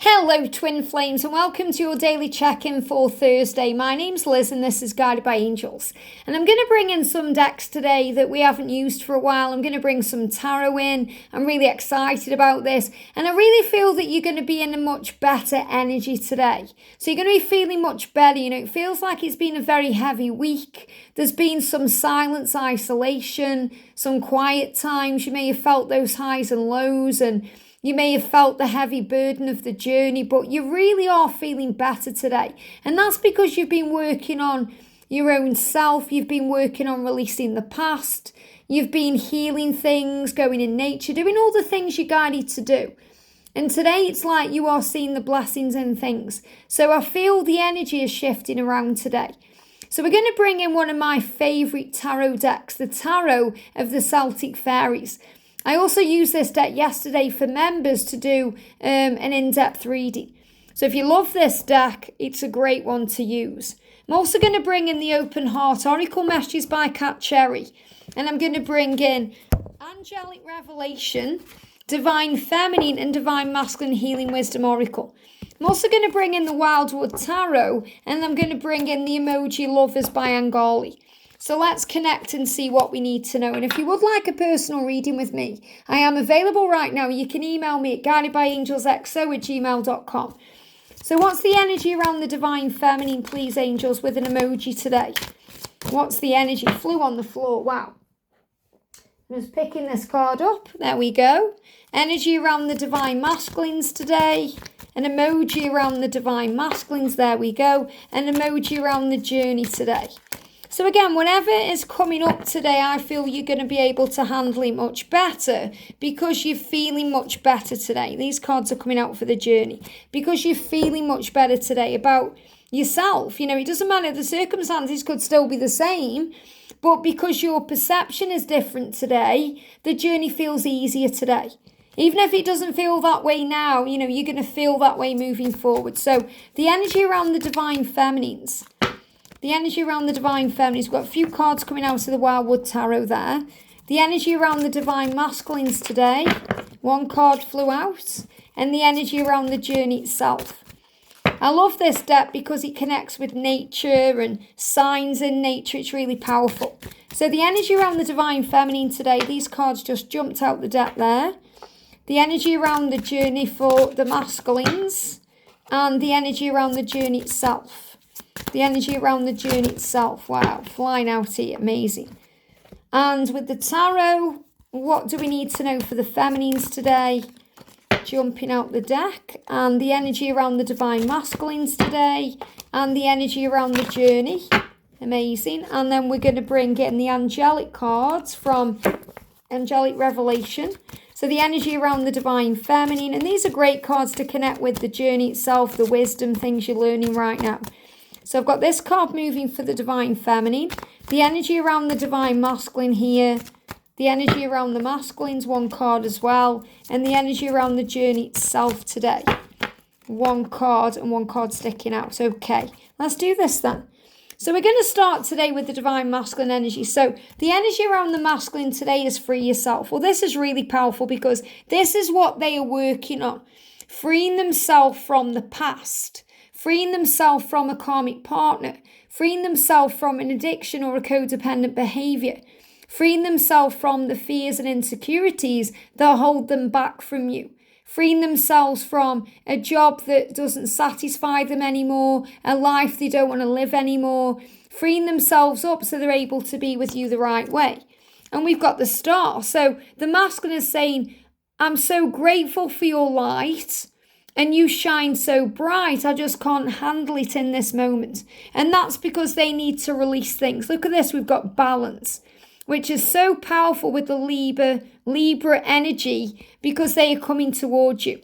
Hello Twin Flames and welcome to your daily check-in for Thursday. My name's Liz and this is Guided by Angels. And I'm going to bring in some decks today that we haven't used for a while. I'm going to bring some tarot in. I'm really excited about this. And I really feel that you're going to be in a much better energy today. So you're going to be feeling much better. It feels like it's been a very heavy week. There's been some silence, isolation, some quiet times. You may have felt those highs and lows, and you may have felt the heavy burden of the journey, but you really are feeling better today. And that's because you've been working on your own self. You've been working on releasing the past. You've been healing things, going in nature, doing all the things you're guided to do. And today it's like you are seeing the blessings in things. So I feel the energy is shifting around today. So we're going to bring in one of my favourite tarot decks, the Tarot of the Celtic Fairies. I also used this deck yesterday for members to do an in-depth reading. So if you love this deck, it's a great one to use. I'm also going to bring in the Open Heart Oracle Messages by Cat Cherry. And I'm going to bring in Angelic Revelation, Divine Feminine and Divine Masculine Healing Wisdom Oracle. I'm also going to bring in the Wildwood Tarot, and I'm going to bring in the Emoji Lovers by Angali. So let's connect and see what we need to know. And if you would like a personal reading with me, I am available right now. You can email me at guidedbyangelsxo@gmail.com. So what's the energy around the Divine Feminine, please, angels, with an emoji today? What's the energy? Flew on the floor. Wow. I'm just picking this card up. There we go. Energy around the Divine Masculines today. An emoji around the Divine Masculines. There we go. An emoji around the journey today. So again, whatever is coming up today, I feel you're going to be able to handle it much better because you're feeling much better today. These cards are coming out for the journey because you're feeling much better today about yourself. It doesn't matter. The circumstances could still be the same, but because your perception is different today, the journey feels easier today. Even if it doesn't feel that way now, you're going to feel that way moving forward. So the energy around the Divine Feminines. The energy around the Divine Feminines, we've got a few cards coming out of the Wildwood Tarot there. The energy around the Divine Masculines today, one card flew out. And the energy around the journey itself. I love this deck because it connects with nature and signs in nature. It's really powerful. So the energy around the Divine Feminine today, these cards just jumped out the deck there. The energy around the journey for the masculines. And the energy around the journey itself. The energy around the journey itself. Wow, flying out here. Amazing. And with the tarot, what do we need to know for the feminines today? Jumping out the deck. And the energy around the Divine Masculines today. And the energy around the journey. Amazing. And then we're going to bring in the Angelic cards from Angelic Revelation. So the energy around the Divine Feminine. And these are great cards to connect with the journey itself, the wisdom, things you're learning right now. So I've got this card moving for the Divine Feminine. The energy around the Divine Masculine here. The energy around the Masculines, one card as well. And the energy around the journey itself today. One card and one card sticking out. Okay, let's do this then. So we're going to start today with the Divine Masculine energy. So the energy around the masculine today is free yourself. Well, this is really powerful because this is what they are working on. Freeing themselves from the past. Freeing themselves from a karmic partner. Freeing themselves from an addiction or a codependent behaviour. Freeing themselves from the fears and insecurities that hold them back from you. Freeing themselves from a job that doesn't satisfy them anymore, a life they don't want to live anymore. Freeing themselves up so they're able to be with you the right way. And we've got the Star. So the masculine is saying, I'm so grateful for your light. And you shine so bright, I just can't handle it in this moment. And that's because they need to release things. Look at this, we've got balance, which is so powerful with the Libra energy because they are coming towards you.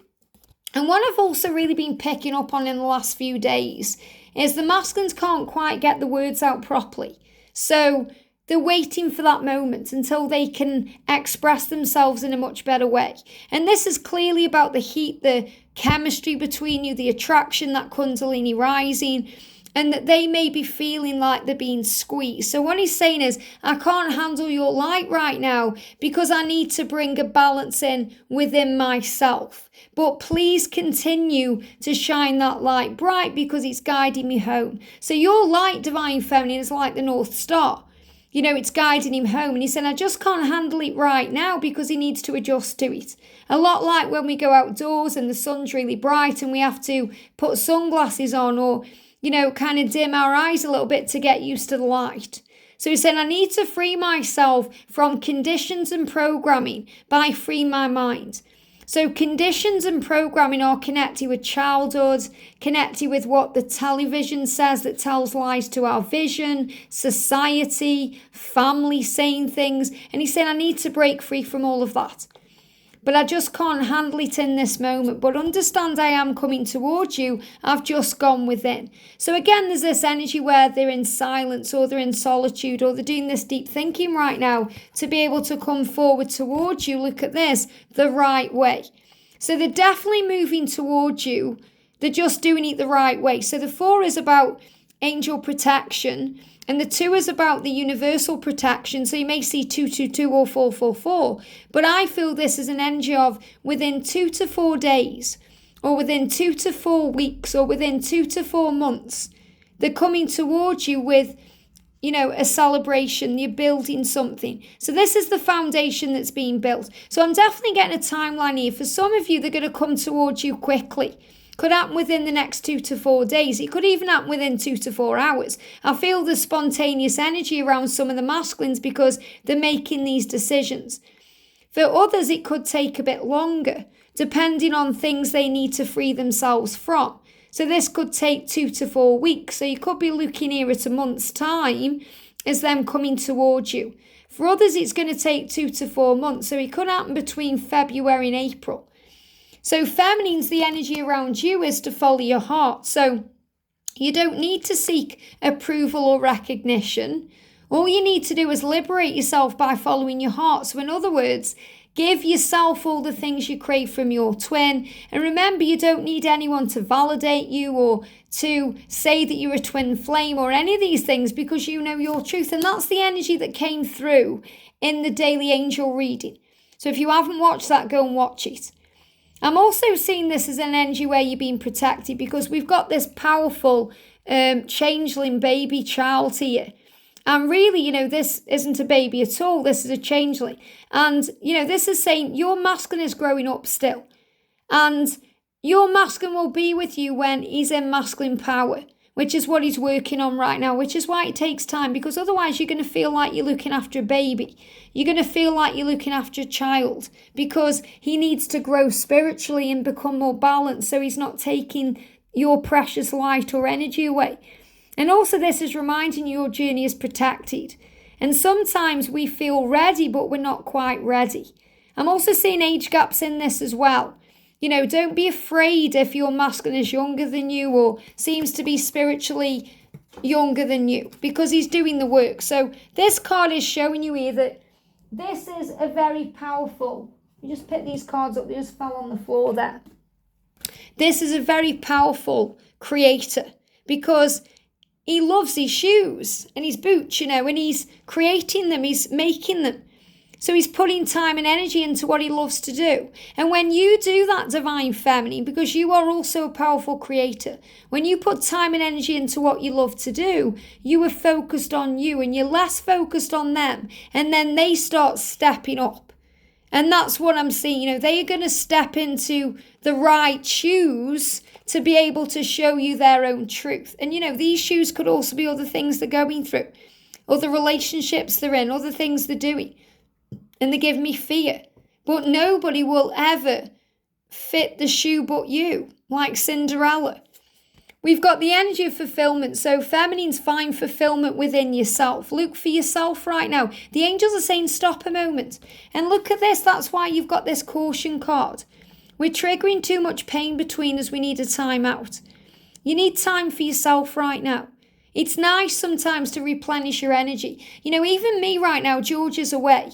And what I've also really been picking up on in the last few days is the masculines can't quite get the words out properly. So they're waiting for that moment until they can express themselves in a much better way. And this is clearly about the heat, the chemistry between you, the attraction, that Kundalini rising. and that they may be feeling like they're being squeezed. So what he's saying is, I can't handle your light right now because I need to bring a balance in within myself. But please continue to shine that light bright because it's guiding me home. So your light, Divine Feminine, is like the North Star. You know, it's guiding him home. And he said, I just can't handle it right now because he needs to adjust to it. A lot like when we go outdoors and the sun's really bright and we have to put sunglasses on or, you know, kind of dim our eyes a little bit to get used to the light. So he said, I need to free myself from conditions and programming by freeing my mind. So conditions and programming are connected with childhood, connected with what the television says that tells lies to our vision, society, family saying things. And he's saying, I need to break free from all of that. But I just can't handle it in this moment. But understand I am coming towards you. I've just gone within. So again, there's this energy where they're in silence or they're in solitude or they're doing this deep thinking right now to be able to come forward towards you. Look at this, the right way. So they're definitely moving towards you. They're just doing it the right way. So the 4 is about angel protection. And the 2 is about the universal protection. So you may see 222 or 444. But I feel this is an energy of within 2 to 4 days, or within 2 to 4 weeks, or within 2 to 4 months. They're coming towards you with, you know, a celebration. You're building something. So this is the foundation that's being built. So I'm definitely getting a timeline here. For some of you, they're going to come towards you quickly. Could happen within the next 2 to 4 days. It could even happen within 2 to 4 hours. I feel the spontaneous energy around some of the masculines because they're making these decisions. For others, it could take a bit longer, depending on things they need to free themselves from. So this could take 2 to 4 weeks. So you could be looking here at a month's time as them coming towards you. For others, it's going to take 2 to 4 months. So it could happen between February and April. So feminine's the energy around you is to follow your heart. So you don't need to seek approval or recognition. All you need to do is liberate yourself by following your heart. So in other words, give yourself all the things you crave from your twin. And remember, you don't need anyone to validate you or to say that you're a twin flame or any of these things because you know your truth. And that's the energy that came through in the daily angel reading. So if you haven't watched that, go and watch it. I'm also seeing this as an energy where you're being protected because we've got this powerful changeling baby child here. And really, you know, this isn't a baby at all. This is a changeling. And, you know, this is saying your masculine is growing up still. And your masculine will be with you when he's in masculine power, which is what he's working on right now, which is why it takes time, because otherwise you're going to feel like you're looking after a baby. You're going to feel like you're looking after a child because he needs to grow spiritually and become more balanced so he's not taking your precious light or energy away. And also this is reminding you your journey is protected. And sometimes we feel ready, but we're not quite ready. I'm also seeing age gaps in this as well. You know, don't be afraid if your masculine is younger than you or seems to be spiritually younger than you because he's doing the work. So this card is showing you here that this is a very powerful, you just pick these cards up, they just fell on the floor there. This is a very powerful creator because he loves his shoes and his boots, you know, and he's creating them, he's making them. So he's putting time and energy into what he loves to do. And when you do that, Divine Feminine, because you are also a powerful creator, when you put time and energy into what you love to do, you are focused on you and you're less focused on them. And then they start stepping up. And that's what I'm seeing. You know, they are going to step into the right shoes to be able to show you their own truth. And, you know, these shoes could also be other things they're going through, other relationships they're in, other things they're doing. And they give me fear. But nobody will ever fit the shoe but you, like Cinderella. We've got the energy of fulfillment. So feminine's find fulfillment within yourself. Look for yourself right now. The angels are saying stop a moment. And look at this. That's why you've got this caution card. We're triggering too much pain between us. We need a time out. You need time for yourself right now. It's nice sometimes to replenish your energy. You know, even me right now, George is away.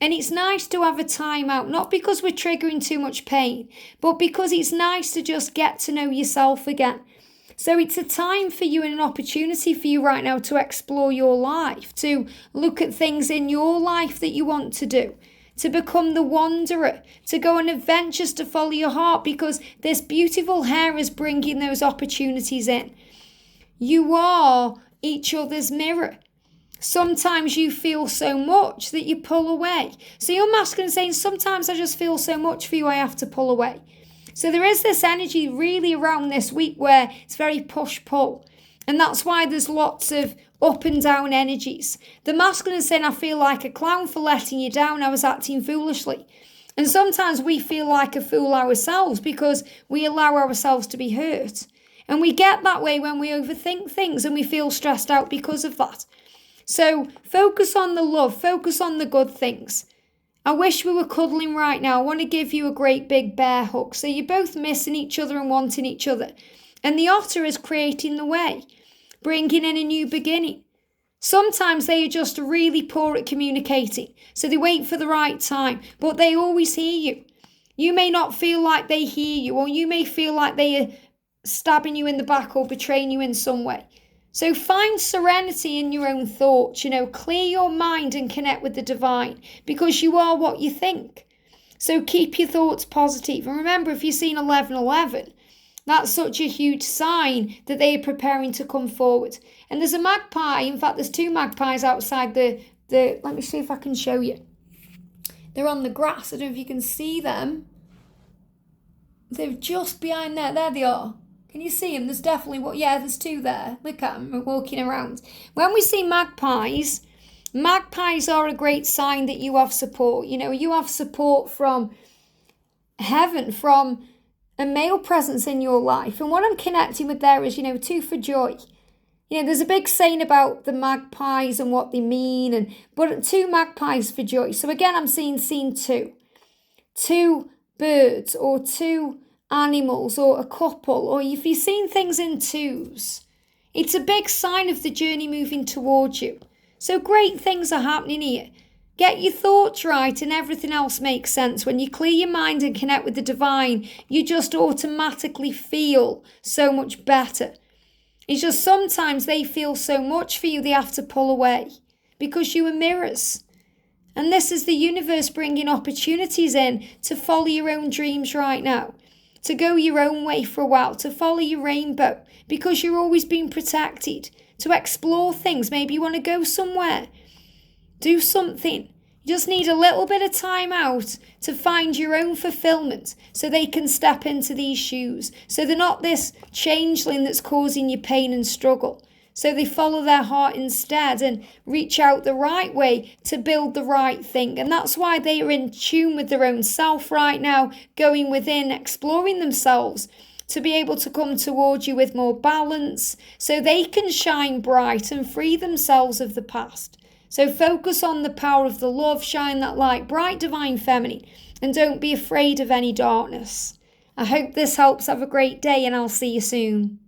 And it's nice to have a time out, not because we're triggering too much pain, but because it's nice to just get to know yourself again. So it's a time for you and an opportunity for you right now to explore your life, to look at things in your life that you want to do, to become the wanderer, to go on adventures, to follow your heart, because this beautiful hair is bringing those opportunities in. You are each other's mirror. Sometimes you feel so much that you pull away. So your masculine is saying, sometimes I just feel so much for you, I have to pull away. So there is this energy really around this week where it's very push-pull. And that's why there's lots of up and down energies. The masculine is saying, I feel like a clown for letting you down. I was acting foolishly. And sometimes we feel like a fool ourselves because we allow ourselves to be hurt. And we get that way when we overthink things and we feel stressed out because of that. So focus on the love, focus on the good things. I wish we were cuddling right now. I want to give you a great big bear hug. So you're both missing each other and wanting each other. And the otter is creating the way, bringing in a new beginning. Sometimes they are just really poor at communicating. So they wait for the right time, but they always hear you. You may not feel like they hear you, or you may feel like they are stabbing you in the back or betraying you in some way. So find serenity in your own thoughts, clear your mind and connect with the divine, because you are what you think. So keep your thoughts positive. And remember, if you've seen 1111, that's such a huge sign that they are preparing to come forward. And there's a magpie. In fact, there's two magpies outside the let me see if I can show you. They're on the grass. I don't know if you can see them. They're just behind there. There they are. Can you see them? There's definitely there's two there. Look at them, we're walking around. When we see magpies are a great sign that you have support. You have support from heaven, from a male presence in your life. And what I'm connecting with there is, two for joy. There's a big saying about the magpies and what they mean, but two magpies for joy. So again, I'm seeing two. Two birds or two animals or a couple, or if you've seen things in twos, it's a big sign of the journey moving towards you. So great things are happening here. Get your thoughts right and everything else makes sense. When you clear your mind and connect with the divine, you just automatically feel so much better. It's just sometimes they feel so much for you, they have to pull away because you are mirrors. And this is the universe bringing opportunities in to follow your own dreams right now, to go your own way for a while, to follow your rainbow, because you're always being protected, to explore things. Maybe you want to go somewhere, do something. You just need a little bit of time out to find your own fulfillment so they can step into these shoes. So they're not this changeling that's causing you pain and struggle. So they follow their heart instead and reach out the right way to build the right thing. And that's why they are in tune with their own self right now, going within, exploring themselves to be able to come towards you with more balance so they can shine bright and free themselves of the past. So focus on the power of the love, shine that light, bright divine feminine, and don't be afraid of any darkness. I hope this helps. Have a great day and I'll see you soon.